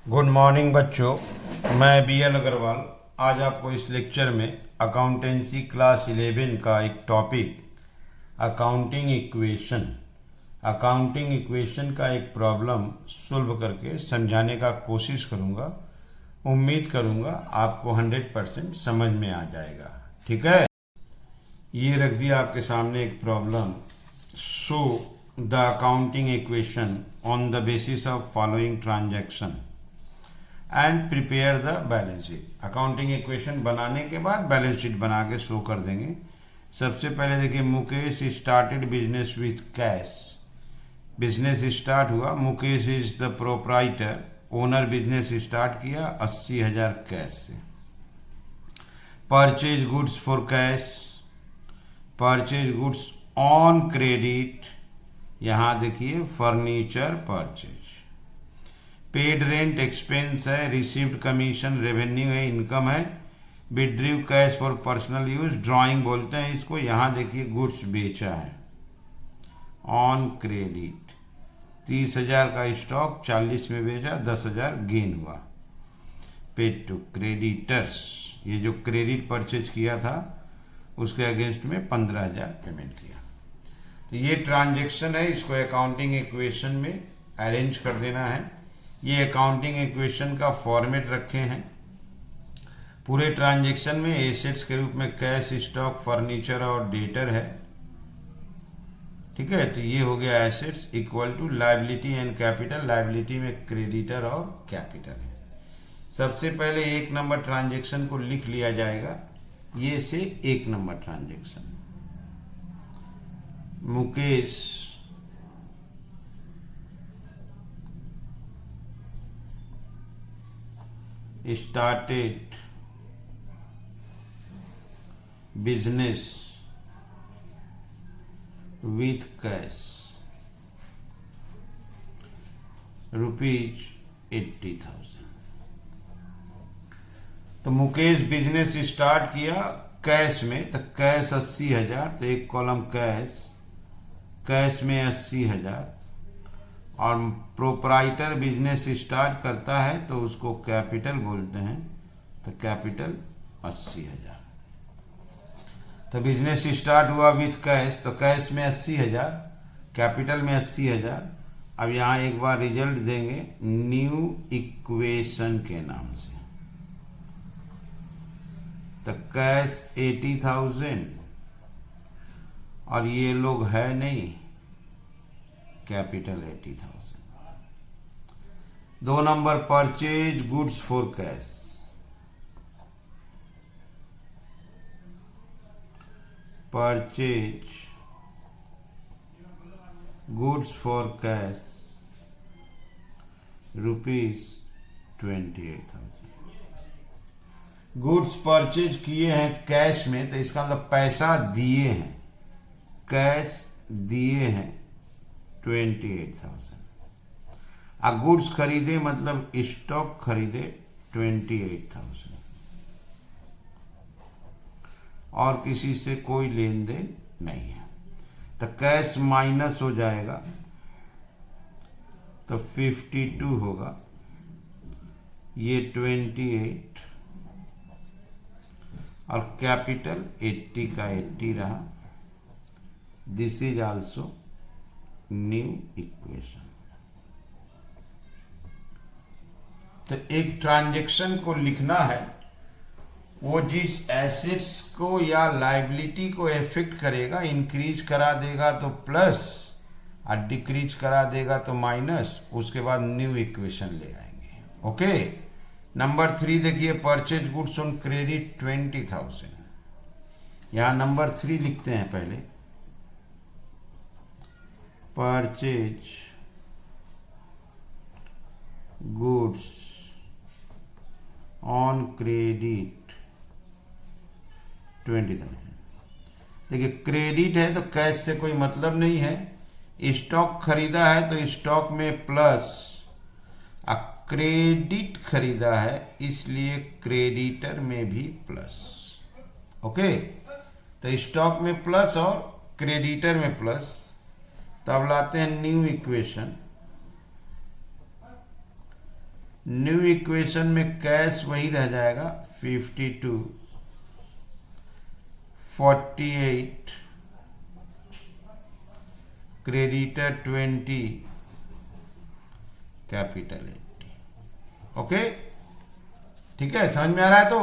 Good morning बच्चों, मैं BL Agarwal आज आपको इस लेक्चर में अकाउंटेंसी क्लास 11 का एक टॉपिक अकाउंटिंग इक्वेशन का एक प्रॉब्लम सॉल्व करके समझाने का कोशिश करूंगा। उम्मीद करूंगा आपको 100% समझ में आ जाएगा। ठीक है, ये रख दिया आपके सामने एक problem. So the accounting equation on the basis of following transaction and prepare the balance sheet. Accounting equation बनाने के बाद बैलेंस शीट बना के शो कर देंगे। सबसे पहले देखिए, Mukesh started business with cash. Business start हुआ, Mukesh is the proprietor, owner business start किया 80,000 कैश से। Purchase goods for cash, purchase goods on credit, यहां देखिए furniture purchase. Paid rent expense है, रिसीव्ड कमीशन रेवेन्यू है, इनकम है। Withdrew cash for personal use, drawing बोलते हैं इसको। यहां देखिए गुड्स बेचा है ऑन क्रेडिट। 30,000 का स्टॉक 40 में बेचा, 10,000 गेन हुआ। पेड टू क्रेडिटर्स, ये जो क्रेडिट परचेज किया था उसके अगेंस्ट में 15,000 पेमेंट किया। तो ये ट्रांजेक्शन है, इसको अकाउंटिंग इक्वेशन में अरेंज कर देना है। ये अकाउंटिंग इक्वेशन का फॉर्मेट रखे हैं। पूरे ट्रांजैक्शन में एसेट्स के रूप में कैश, स्टॉक, फर्नीचर और डेटर है। ठीक है, तो ये हो गया assets equal to liability and capital. Liability में क्रेडिटर और कैपिटल है। सबसे पहले 1 नंबर ट्रांजैक्शन को लिख लिया जाएगा। ये से 1 number transaction, Mukesh started business with cash ₹80,000। तो मुकेश बिजनेस स्टार्ट किया कैश में, तो कैश 80,000, तो एक कॉलम कैश में 80,000। और प्रोप्राइटर बिजनेस स्टार्ट करता है तो उसको कैपिटल बोलते हैं, तो कैपिटल 80,000। तो बिजनेस स्टार्ट हुआ विथ कैश, तो कैश में 80,000, कैपिटल में 80,000। अब यहां एक बार रिजल्ट देंगे न्यू इक्वेशन के नाम से। तो कैश 80,000 और ये लोग है नहीं, capital 80,000। 2 number purchase goods for cash, purchase goods for cash ₹28,000। Goods purchase किए हैं कैश में, तो इसका मतलब पैसा दिए हैं, कैश दिए हैं 28,000। गुड्स खरीदे मतलब स्टॉक खरीदे 28,000। और किसी से कोई लेन देन नहीं है, तो कैश माइनस हो जाएगा, तो 52 होगा, ये 28 और कैपिटल 80 का 80 रहा। This is also new equation. तो एक ट्रांजैक्शन को लिखना है, वो जिस एसेट्स को या लायबिलिटी को इफेक्ट करेगा, इंक्रीज करा देगा तो प्लस और डिक्रीज करा देगा तो माइनस, उसके बाद न्यू इक्वेशन ले आएंगे। ओके, नंबर 3 देखिए, परचेज गुड्स ऑन क्रेडिट 20,000। यहां नंबर 3 लिखते हैं पहले। Purchase goods on credit 20,000। देखिए क्रेडिट है तो कैश से कोई मतलब नहीं है। स्टॉक खरीदा है तो स्टॉक में प्लस, क्रेडिट खरीदा है इसलिए क्रेडिटर में भी प्लस। ओके, तो स्टॉक में प्लस और क्रेडिटर में प्लस। तब लाते हैं न्यू इक्वेशन। न्यू इक्वेशन में कैश वही रह जाएगा 52, 48, क्रेडिटर 20, कैपिटल 80। ओके, ठीक है, समझ में आ रहा है? तो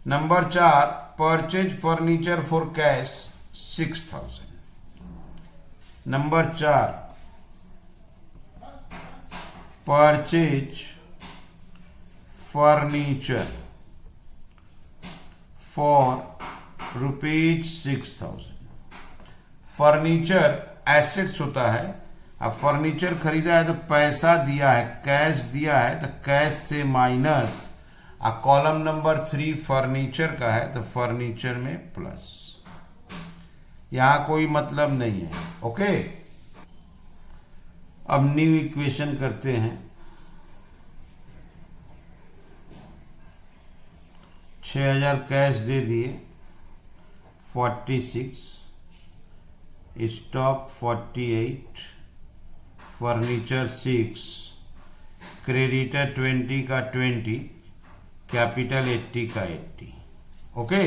number 4, purchase furniture for cash 6000। Number 4, purchase furniture for rupees 6000। Furniture assets होता है। अब फर्नीचर खरीदा है तो पैसा दिया है, कैश दिया है, तो कैश से माइनस, अब कॉलम नंबर 3 फर्नीचर का है तो फर्नीचर में प्लस, यहां कोई मतलब नहीं है। ओके, अब न्यू इक्वेशन करते हैं। 6000 कैश दे दिए, 46, स्टॉक 48, फर्नीचर 6, क्रेडिटर 20 का 20, कैपिटल 80 का 80। ओके,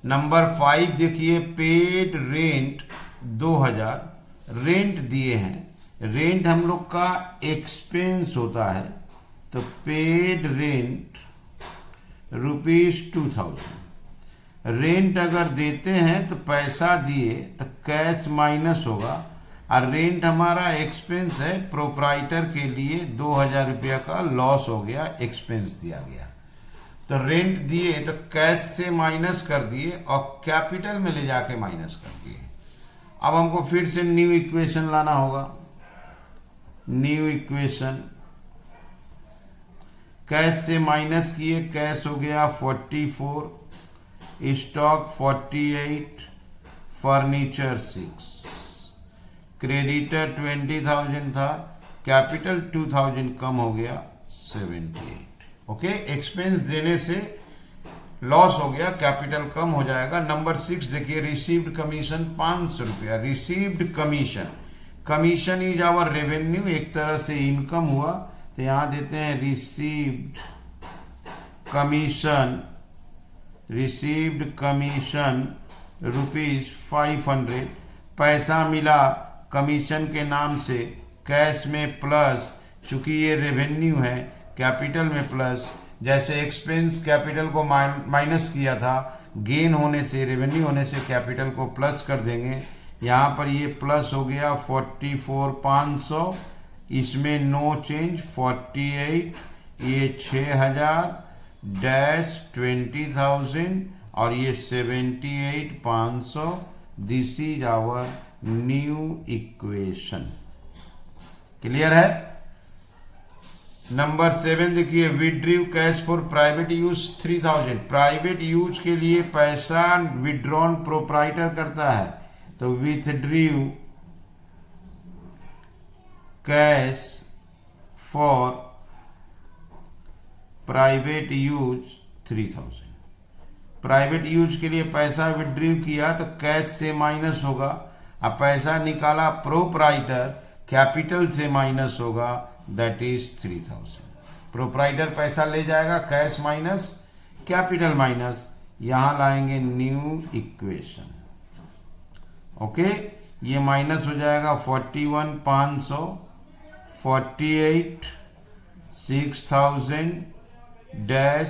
नंबर 5 देखिए, पेड रेंट 2000, रेंट दिए हैं। रेंट हम लोग का एक्सपेंस होता है, तो पेड रेंट रुपीज 2000। रेंट अगर देते हैं तो पैसा दिए तो कैश माइनस होगा, और रेंट हमारा एक्सपेंस है, प्रोप्राइटर के लिए 2000 रुपया का लॉस हो गया, एक्सपेंस दिया गया। तो रेंट दिए तो कैश से माइनस कर दिए और कैपिटल में ले जाके माइनस कर दिए। अब हमको फिर से न्यू इक्वेशन लाना होगा। न्यू इक्वेशन, कैश से माइनस किए, कैश हो गया 44, स्टॉक 48, फर्नीचर 6, क्रेडिटर 20,000 था, कैपिटल 2000 कम हो गया 78। ओके, एक्सपेंस देने से लॉस हो गया, कैपिटल कम हो जाएगा। नंबर 6 देखिए, रिसीव्ड कमीशन 500 रुपया। Received commission, commission is our revenue, एक तरह से इनकम हुआ, तो यहां देते हैं received commission, received commission rupees 500। पैसा मिला कमीशन के नाम से, कैश में प्लस, चूंकि ये रेवेन्यू है कैपिटल में प्लस। जैसे एक्सपेंस कैपिटल को माइनस किया था, गेन होने से, रेवेन्यू होने से कैपिटल को प्लस कर देंगे। यहाँ पर ये प्लस हो गया 44,500, इसमें नो चेंज 48, ये 6000 डैश 20,000 और ये 78,500। This is our new equation. Clear है? नंबर 7 देखिए, withdrew cash for private use 3000। Private use के लिए पैसा विड्रॉन प्रोप्राइटर करता है, तो withdrew cash for private use 3000। Private use के लिए पैसा विड्रीव किया तो कैश से माइनस होगा, अब पैसा निकाला प्रोप्राइटर, कैपिटल से माइनस होगा, दैट इज 3000। प्रोप्राइटर पैसा ले जाएगा, कैश माइनस कैपिटल माइनस, यहां लाएंगे न्यू इक्वेशन। ओके, ये माइनस हो जाएगा 41,500, 48, 6000 डैश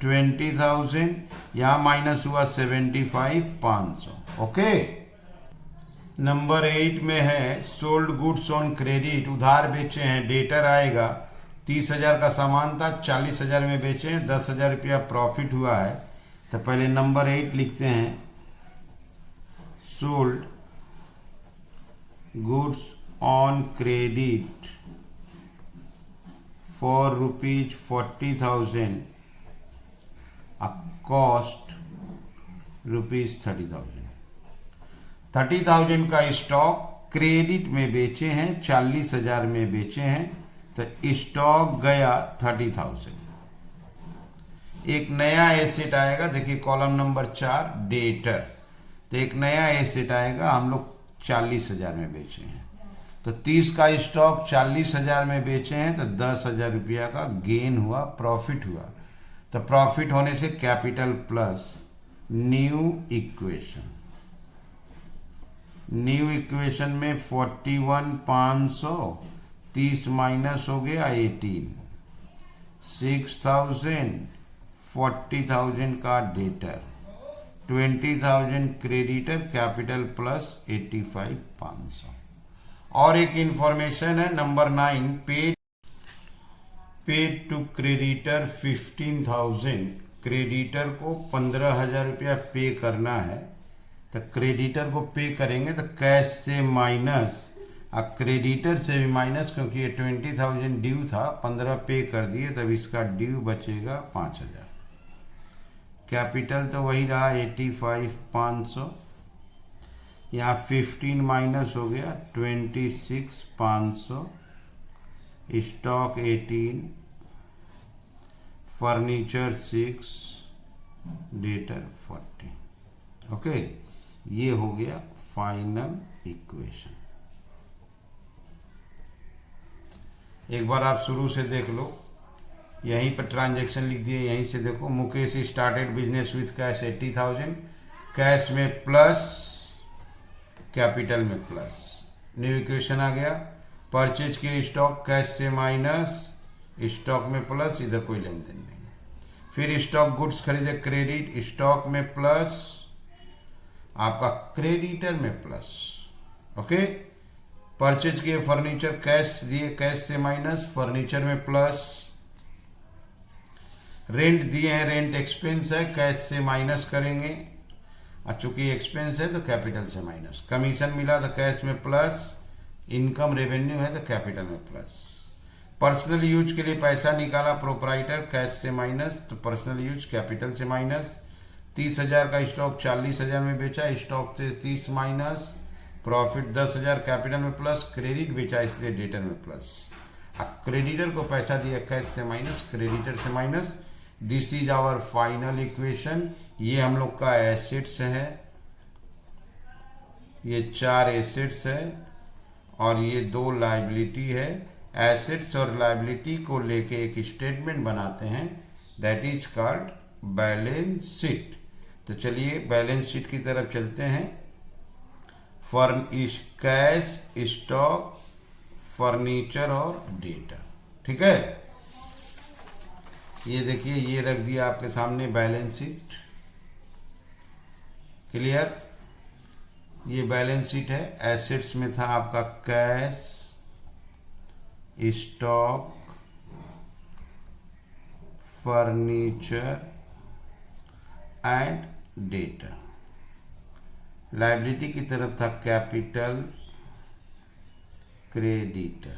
20,000, यहां माइनस हुआ 75,500। ओके, नंबर 8 में है सोल्ड गुड्स ऑन क्रेडिट, उधार बेचे हैं। डेटर आएगा 30,000 का सामान था, 40,000 में बेचे हैं, 10,000 रुपया प्रॉफिट हुआ है। तो पहले नंबर 8 लिखते हैं, sold goods on credit for rupees 40,000, cost rupees 30,000। 30,000 का स्टॉक क्रेडिट में बेचे हैं, 40,000 में बेचे हैं, तो स्टॉक गया 30,000। एक नया एसेट आएगा, देखिए कॉलम नंबर 4 डेटर, तो एक नया एसेट आएगा, हम लोग 40,000 में बेचे हैं, तो 30 का स्टॉक 40,000 में बेचे हैं तो 10,000 रुपया का गेन हुआ, प्रॉफिट हुआ। तो प्रॉफिट होने से capital plus new equation, new equation में 41,500, 30 माइनस हो गया 18, 6,000, 40,000 का डेटर, 20,000 क्रेडिटर, कैपिटल प्लस 85,500। और एक इंफॉर्मेशन है number 9, paid to creditor 15,000, creditor को 15,000 रुपया पे करना है। तो क्रेडिटर को पे करेंगे तो कैश से माइनस, अब क्रेडिटर से भी माइनस, क्योंकि ये 20,000 ड्यू था, 15 पे कर दिए, तब इसका ड्यू बचेगा 5,000। कैपिटल तो वही रहा 85,500, यहाँ 15 माइनस हो गया 26,500, स्टॉक 18, फर्नीचर 6, डेटर 40। ओके, ये हो गया फाइनल इक्वेशन। एक बार आप शुरू से देख लो, यहीं पर ट्रांजैक्शन लिख दिए, यहीं से देखो। Mukesh started business with cash 80,000, cash में प्लस, कैपिटल में प्लस, न्यू इक्वेशन आ गया। परचेज के स्टॉक कैश से माइनस, स्टॉक में प्लस, इधर कोई लेन देन नहीं। फिर स्टॉक गुड्स खरीदे, क्रेडिट, स्टॉक में प्लस, आपका क्रेडिटर में प्लस। ओके, परचेज किए फर्नीचर, कैश दिए, कैश से माइनस, फर्नीचर में प्लस। रेंट दिए हैं, रेंट एक्सपेंस है, कैश से माइनस करेंगे, और चूंकि एक्सपेंस है तो कैपिटल से माइनस। कमीशन मिला तो कैश में प्लस, इनकम रेवेन्यू है तो कैपिटल में प्लस। पर्सनल यूज के लिए पैसा निकाला प्रोपराइटर, कैश से माइनस, तो पर्सनल यूज कैपिटल से माइनस। 30,000 का स्टॉक 40,000 में बेचा, स्टॉक से 30 माइनस, प्रॉफिट 10,000, कैपिटल में प्लस। क्रेडिट बेचा इसलिए डेटर में प्लस। अब क्रेडिटर को पैसा दिया, कैश से माइनस, क्रेडिटर से minus. This is our final equation. ये हम लोग का एसेट्स है, ये 4 एसेट्स है और ये 2 लायबिलिटी है। एसेट्स और लायबिलिटी को लेके एक स्टेटमेंट बनाते हैं, that is called balance sheet. तो चलिए बैलेंस शीट की तरफ चलते हैं। कैश, स्टॉक, फर्नीचर और डेटा, ठीक है। ये देखिए, ये रख दिया आपके सामने बैलेंस शीट, क्लियर। ये बैलेंस शीट है। एसेट्स में था आपका cash, stock, furniture and data. Liability की तरफ था कैपिटल, क्रेडिटर।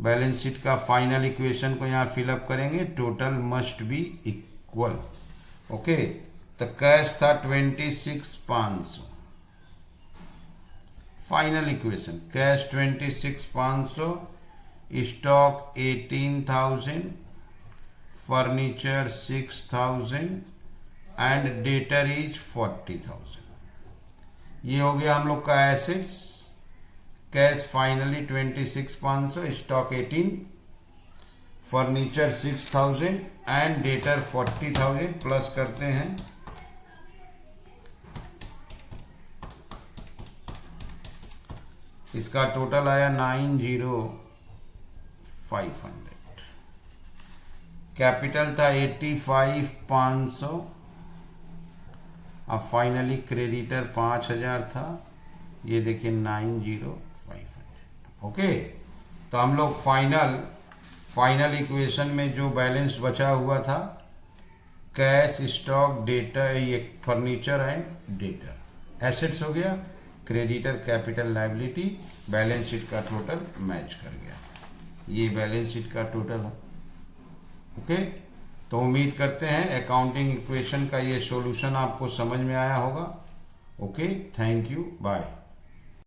बैलेंस शीट का फाइनल इक्वेशन को यहाँ फिलअप करेंगे, total must be equal. Okay, तो कैश था 26,500, final equation cash 26,500, stock 18,000, furniture 6,000 and debtor is 40,000। ये हो गया हम लोग का assets. Cash finally 26,500, stock 18, furniture 6,000 and debtor 40,000। Plus करते हैं, इसका टोटल आया 90,500। कैपिटल था 85,500, अब फाइनली क्रेडिटर 5,000 था, ये देखिए 90,500। ओके, तो हम लोग फाइनल इक्वेशन में जो बैलेंस बचा हुआ था, कैश, स्टॉक, डेटा, ये फर्नीचर एंड डेटर, एसेट्स हो गया, creditor, capital, liability, balance sheet का टोटल मैच कर गया। ये बैलेंस शीट का टोटल है। ओके, तो उम्मीद करते हैं अकाउंटिंग इक्वेशन का ये सॉल्यूशन आपको समझ में आया होगा। Okay, thank you, bye.